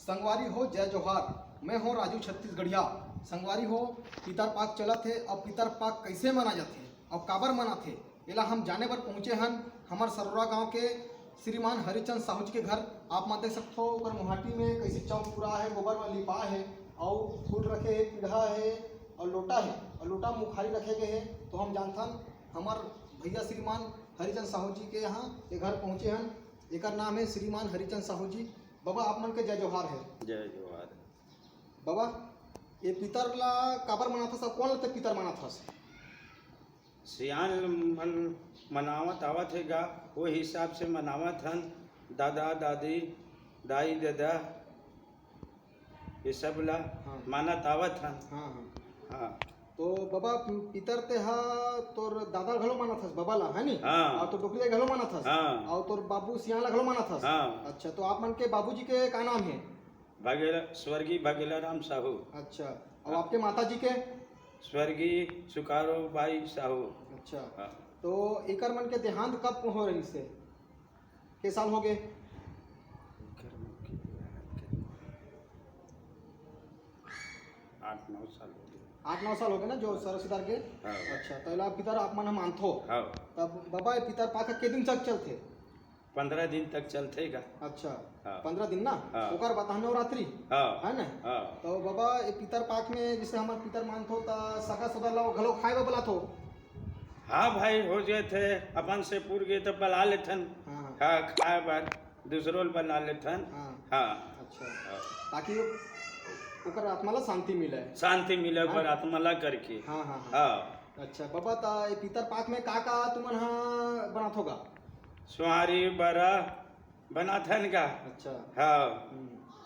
संगवारी हो जय जोहार। मैं हूँ राजू छत्तीसगढ़िया। संगवारी हो पितर पाक चलत है। अब पितर पाक कैसे मना जाते अब काबर मनाथे एला हम जाने बर पहुँचे हन हमार सरोरा गांव के श्रीमान हरिचंद साहू जी के घर। आप मान देख सकते हो ओकर मुहाटी में कैसे चौक पूरा है, गोबर में लिपा है और फूल रखे है, पीढ़ा है और लोटा है और लोटा मुखारी रखे गए है। तो हम जानथन हमार भैया श्रीमान हरिचंद साहू जी के यहाँ के घर पहुँचे हन। एक नाम है श्रीमान हरिचंद साहू जी। बाबा आप मन के जय जोहार है। जय जोहार। बाबा ये पितर ला काबर मना था, कौन लगता पितर मना था? सियान मन मनावत आवत है गा, वो हिसाब से मनावत हन। दादा दादी दाई दादा ये सब ला हाँ। मानत आवत हन। हाँ हाँ हाँ तो बाबा पितर ते हा तोर दादा घलो माना था बाबा ला है नी? हाँ। और तो डोकरी घलो माना था। हाँ। और तोर बाबू सियान ला घलो माना था। हाँ। अच्छा तो आप मन के बाबूजी के का नाम है? भगेला स्वर्गीय भगेला राम साहू। अच्छा और आपके माता जी के? स्वर्गीय सुकारो बाई साहू। अच्छा हाँ। तो एकर मन के देहांत कब हो रही से? के साल हो गए? 8-9 साल हो गए। 8-9 साल हो गए ना जो सरसिदार के? हाँ। अच्छा तो एला पितर आप मन मानथो। हाँ। तब बाबा ये पितर पाक के दिन तक चलते? 15 दिन तक चलते गा। अच्छा हाँ। 15 दिन ना? हाँ। ओकर बाद नवरात्रि हाँ। है ना? हाँ। तो बाबा ये पितर पाक में जैसे हमार पितर मानथो ता सगा सदा ला घलो खाए बर बुलाथो। हाँ भाई हो गए थे अपन से पूर गए तो बुला लेथन। हाँ हाँ खाए बार दूसरों बना लेथन। हाँ। हाँ। अच्छा हाँ। ताकि ओकर आत्मा ला शांति मिले। शांति मिले हाँ। पर आत्मा ला करके। हाँ हाँ हाँ। हाँ। अच्छा बाबा ता ये पितर पाक में का तुमन हा बनाथोगा? सुहारी बरा बनाथन का। अच्छा हाँ।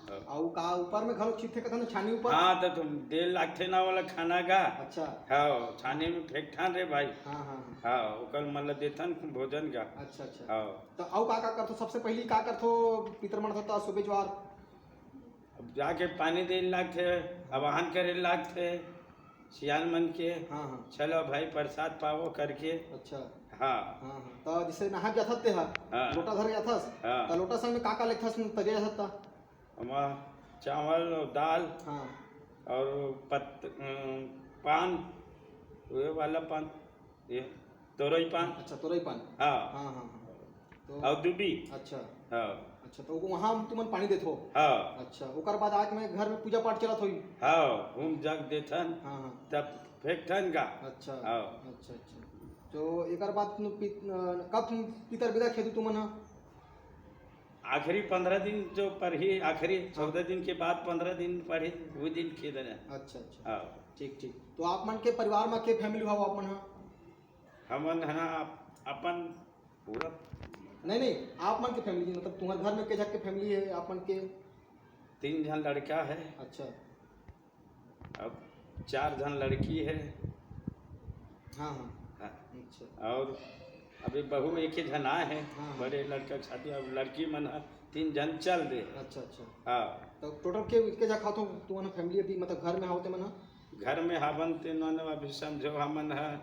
और का ऊपर में घलो छिथे कथन छानी ऊपर? हाँ तो तुम देर लागते ना वाला खाना का। अच्छा हाँ छाने में फेंक ठान रे भाई। हाँ हाँ हाँ। हाँ ओकर मतलब देथन भोजन का। अच्छा अच्छा हाँ। तो और का करथो? सबसे पहली का करथो पितर मन था सुबह ज्वार? अब जाके पानी दे लागते, आवाहन करे लागते सियान मन के। हाँ हाँ। चलो भाई प्रसाद पावो करके। अच्छा हाँ। हाँ हाँ तो जैसे नहा जाथत ते हा हाँ। लोटा धर जाथस। हाँ। तो लोटा संग में का लेथस तरिया जाथता? हमार चावल और दाल हाँ और पान, वो वाला पान, ये तोरई पान। अच्छा तोरई पान। हाँ। हाँ हाँ हाँ तो और दूबी। अच्छा हाँ। अच्छा तो वहाँ तुमन पानी देथो? हाँ। अच्छा ओकर बाद आज में घर में पूजा पाठ चलत होई? हाँ घूम जाग देथन हाँ हाँ। तब फेंकथन का। अच्छा हाँ। अच्छा अच्छा तो एकर बाद कब पितर विदा खेदू तुमन हा? आखिरी 15 दिन जो पढ़ी, आखिरी 14 दिन के बाद 15 दिन पढ़ी वो दिन खेद रहे। अच्छा अच्छा हाँ। ठीक ठीक तो आप मन के परिवार में के फैमिली हो आप मन हा? हमन है अपन पूरा नहीं नहीं आप मन के फैमिली मतलब तुम्हारे घर में के झक के फैमिली है आप मन के? 3 जन लड़का है। अच्छा अब 4 जन लड़की है। हाँ हाँ हाँ। अच्छा और अभी बहू एक ही जना है। हाँ। बड़े लड़का के शादी, अब लड़की मन है 3 जन चल दे। अच्छा अच्छा हाँ। तो टोटल के झक खातो तुम्हारा फैमिली अभी मतलब घर में होते मन हा? घर में हवन 3 अभी समझो हमन है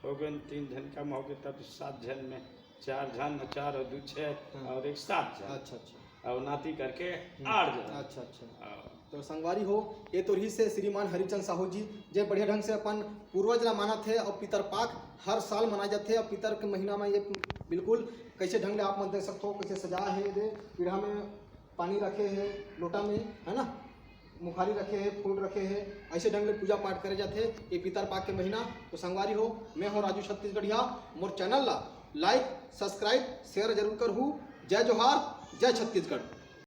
हो गए 3 जन कम हो गए तब 7 जन में 4 जन, 4 और 2 6 हाँ। और 1 7 जन अच्छा अच्छा और नाती करके 8 जन। अच्छा अच्छा हाँ। तो संगवारी हो ये तो रही से श्रीमान हरिचंद साहू जी जे बढ़िया ढंग से अपन पूर्वज ला माना थे और पितर पाक हर साल मनाए जाते और पितर के महीना में ये बिल्कुल कैसे ढंग ले आप मन देख सकते हो कैसे सजा है दे पीढ़ा में पानी रखे है लोटा में है ना, मुखारी रखे हैं, फूल रखे हैं, ऐसे ढंग से पूजा पाठ करे जाते ये पितर पाक के महीना। तो संगवारी हो मैं हूँ राजू छत्तीसगढ़िया। मोर चैनल ला लाइक सब्सक्राइब शेयर जरूर करहूँ। जय जोहार जय छत्तीसगढ़।